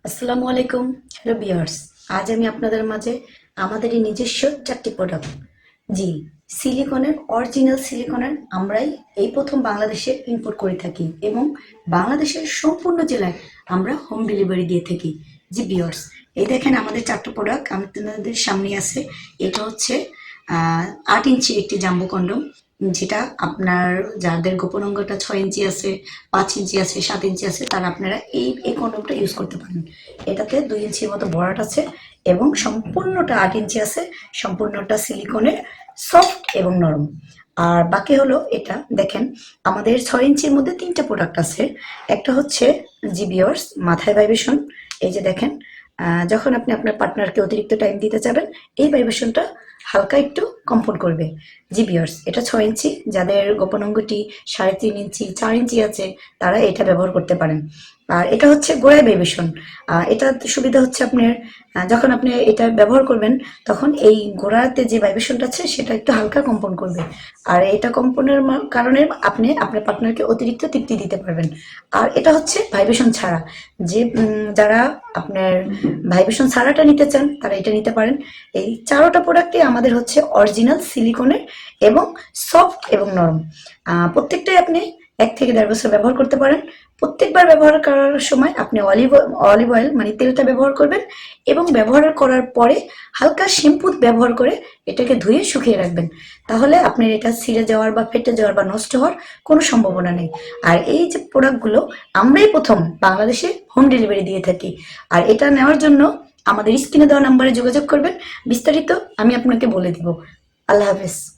আসসালামু আলাইকুম। Hello viewers, আজ আমি আপনাদের মাঝে আমাদেরই নিজস্ব 4টি প্রোডাক্ট, জি, সিলিকনের অরিজিনাল সিলিকনের আমরাই এই প্রথম বাংলাদেশে ইম্পোর্ট করে থাকি এবং বাংলাদেশের সম্পূর্ণ জেলায় আমরা হোম ডেলিভারি দিয়ে থাকি। জি ভিউয়ার্স, এই দেখেন আমাদের 4টা প্রোডাক্ট আপনাদের সামনে আছে। এটা হচ্ছে 8 ইঞ্চির একটি জাম্বো কন্ডম, যেটা আপনার যাদের গোপন অঙ্গটা 6 ইঞ্চি আছে, 5 ইঞ্চি আছে, 7 ইঞ্চি আছে, তারা আপনারা এই কন্ডমটা ইউজ করতে পারেন। এটাতে 2 ইঞ্চির মতো বড়াট আছে এবং সম্পূর্ণটা 8 ইঞ্চি আছে, সম্পূর্ণটা সিলিকনের, সফট এবং নরম। আর বাকি হলো এটা দেখেন, আমাদের 6 ইঞ্চির মধ্যে 3টা প্রোডাক্ট আছে। একটা হচ্ছে জিবিওর্স মাথায় ভাইব্রেশন, এই যে দেখেন, যখন আপনি আপনার পার্টনারকে অতিরিক্ত টাইম দিতে চাবেন এই ভাইব্রেশনটা হালকা একটু কম্পন করবে। জি ভিউয়ার্স, এটা 6 ইঞ্চি, যাদের গোপন অঙ্গটি 3.5 ইঞ্চি 4 ইঞ্চি আছে তারা এটা ব্যবহার করতে পারেন। আর এটা হচ্ছে গোড়ায় ভাইব্রেশন। এটা সুবিধা হচ্ছে আপনার, যখন আপনি এটা ব্যবহার করবেন তখন এই গোড়াতে যে ভাইব্রেশনটা আছে সেটা একটু হালকা কম্পন করবে। আর এটা কম্পনের কারণে আপনি আপনার পার্টনারকে অতিরিক্ত তৃপ্তি দিতে পারবেন। আর এটা হচ্ছে ভাইব্রেশন ছাড়া, যে যারা আপনার ভাইব্রেশন ছাড়াটা নিতে চান তারা এটা নিতে পারেন। এই 4টা প্রোডাক্টই আমাদের হচ্ছে অরিজিনাল সিলিকনের এবং সফট এবং নরম। প্রত্যেকটাই আপনি 1 থেকে 1.5 বছর ব্যবহার করতে পারেন। প্রত্যেকবার ব্যবহার করার সময় আপনি অলিভ অয়েল মানে তেলটা ব্যবহার করবেন এবং ব্যবহার করার পরে হালকা শ্যাম্পু ব্যবহার করে এটাকে ধুয়ে শুকিয়ে রাখবেন। তাহলে আপনার এটা ছিঁড়ে যাওয়ার বা ফেটে যাওয়ার বা নষ্ট হওয়ার কোনো সম্ভাবনা নেই। আর এই যে প্রোডাক্টগুলো আমরাই প্রথম বাংলাদেশে হোম ডেলিভারি দিয়ে থাকি। আর এটা নেওয়ার জন্য আমাদের স্ক্রিনে দেওয়া নাম্বারে যোগাযোগ করবেন, বিস্তারিত আমি আপনাকে বলে দিব। আল্লাহ হাফেজ।